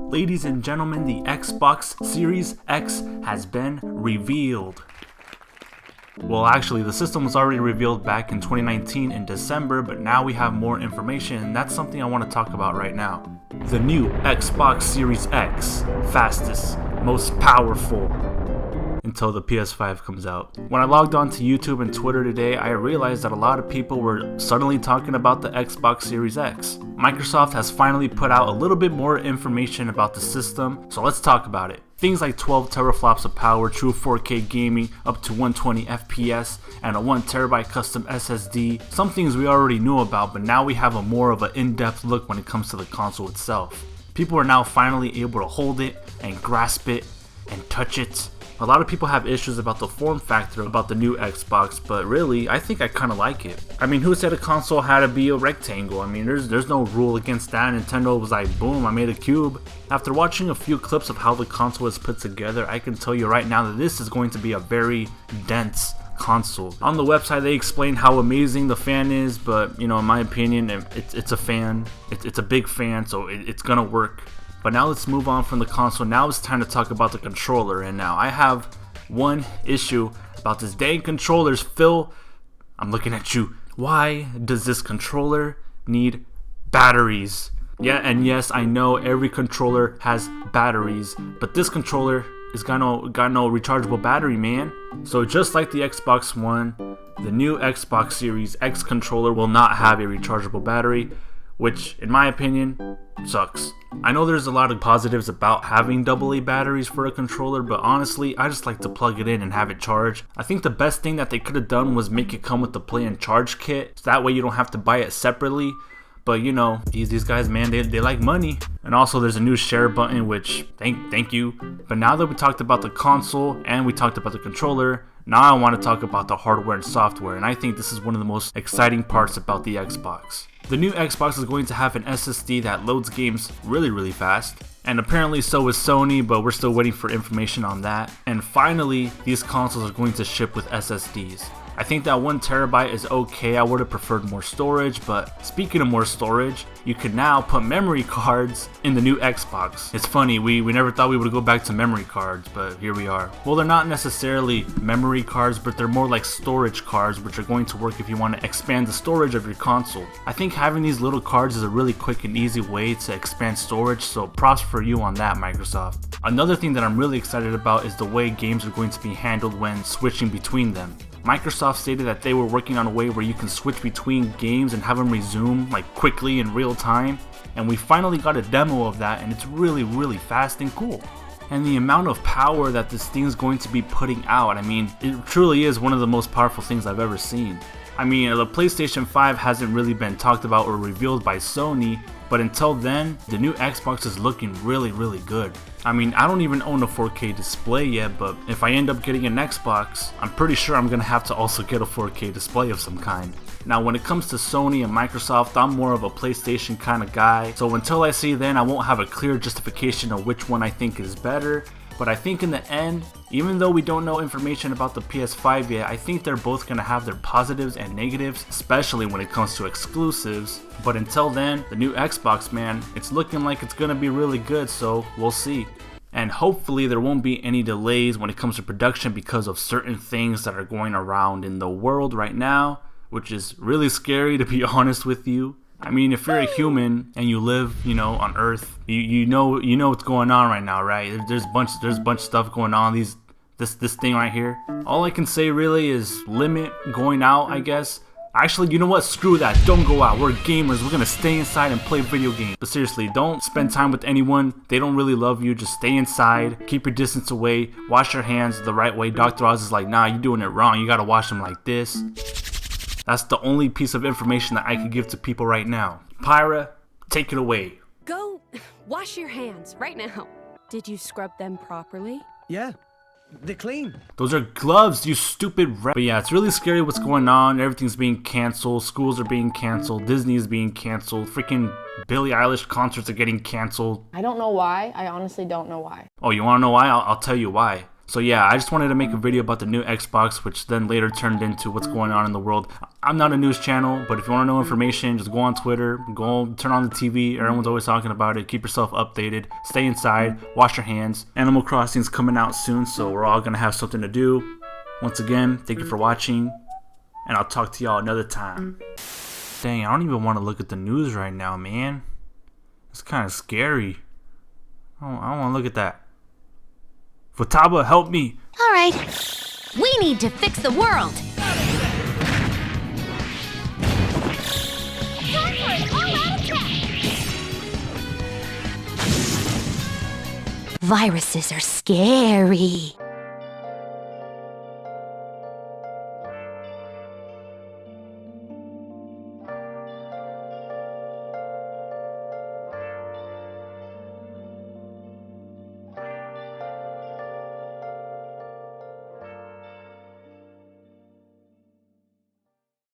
Ladies and gentlemen, the Xbox Series X has been revealed. Well, actually, the system was already revealed back in 2019 in December, but now we have more information, and that's something I want to talk about right now. The new Xbox Series X, fastest, most powerful, until the PS5 comes out. When I logged on to YouTube and Twitter today, I realized that a lot of people were suddenly talking about the Xbox Series X. Microsoft has finally put out a little bit more information about the system, so let's talk about it. Things like 12 teraflops of power, true 4K gaming, up to 120 FPS, and a 1TB custom SSD. Some things we already knew about, but now we have a more of an in-depth look when it comes to the console itself. People are now finally able to hold it and grasp it and touch it. A lot of people have issues about the form factor about the new Xbox, but really, I think I kind of like it. I mean, who said a console had to be a rectangle? I mean, there's no rule against that. Nintendo was like, boom, I made a cube. After watching a few clips of how the console is put together, I can tell you right now that this is going to be a very dense console. On the website, they explain how amazing the fan is, but you know, in my opinion, it's a fan. It's a big fan, so it's gonna work. But now let's move on from the console. Now it's time to talk about the controller. And now I have one issue about this dang controllers. Phil, I'm looking at you. Why does this controller need batteries? Yeah, and yes, I know every controller has batteries, but this controller is got no rechargeable battery, man. So just like the Xbox One, the new Xbox Series X controller will not have a rechargeable battery, which in my opinion sucks. I know there's a lot of positives about having AA batteries for a controller, but honestly, I just like to plug it in and have it charge. I think the best thing that they could have done was make it come with the play and charge kit, so that way you don't have to buy it separately. But you know, these guys, man, they like money. And also there's a new share button, which thank you. But now that we talked about the console and we talked about the controller, now I want to talk about the hardware and software, and I think this is one of the most exciting parts about the Xbox. The new Xbox is going to have an SSD that loads games really fast, and apparently so is Sony, but we're still waiting for information on that. And finally, these consoles are going to ship with SSDs. I think that 1TB is okay. I would have preferred more storage, but speaking of more storage, you can now put memory cards in the new Xbox. It's funny, we never thought we would go back to memory cards, but here we are. Well, they're not necessarily memory cards, but they're more like storage cards, which are going to work if you want to expand the storage of your console. I think having these little cards is a really quick and easy way to expand storage, so props for you on that, Microsoft. Another thing that I'm really excited about is the way games are going to be handled when switching between them. Microsoft stated that they were working on a way where you can switch between games and have them resume like quickly in real time, and we finally got a demo of that, and it's really fast and cool. And the amount of power that this thing is going to be putting out, I mean, it truly is one of the most powerful things I've ever seen. I mean, the PlayStation 5 hasn't really been talked about or revealed by Sony, but until then, the new Xbox is looking really good. I mean, I don't even own a 4K display yet, but if I end up getting an Xbox, I'm pretty sure I'm gonna have to also get a 4K display of some kind. Now, when it comes to Sony and Microsoft, I'm more of a PlayStation kind of guy, so until I see then, I won't have a clear justification of which one I think is better. But I think in the end, even though we don't know information about the PS5 yet, I think they're both going to have their positives and negatives, especially when it comes to exclusives. But until then, the new Xbox, man, it's looking like it's going to be really good, so we'll see. And hopefully there won't be any delays when it comes to production because of certain things that are going around in the world right now, which is really scary, to be honest with you. I mean, if you're a human and you live, you know, on Earth, you know what's going on right now, right? There's a bunch of stuff going on. This thing right here. All I can say really is limit going out, I guess. Actually, you know what? Screw that. Don't go out. We're gamers. We're gonna stay inside and play video games. But seriously, don't spend time with anyone. They don't really love you. Just stay inside. Keep your distance away. Wash your hands the right way. Dr. Oz is like, nah, you're doing it wrong. You gotta wash them like this. That's the only piece of information that I can give to people right now. Pyra, take it away. Go wash your hands right now. Did you scrub them properly? Yeah, they're clean. Those are gloves, you stupid rat. But yeah, it's really scary what's going on. Everything's being canceled. Schools are being canceled. Disney is being canceled. Freaking Billie Eilish concerts are getting canceled. I don't know why. I honestly don't know why. Oh, you want to know why? I'll tell you why. So yeah, I just wanted to make a video about the new Xbox, which then later turned into what's going on in the world. I'm not a news channel, but if you want to know information, just go on Twitter, turn on the TV. Everyone's always talking about it. Keep yourself updated. Stay inside. Wash your hands. Animal Crossing's coming out soon, so we're all gonna have something to do. Once again, thank you for watching, and I'll talk to y'all another time. Dang, I don't even want to look at the news right now, man. It's kind of scary. I don't want to look at that. Futaba, help me! Alright, we need to fix the world! Time for an all-out attack! Viruses are scary.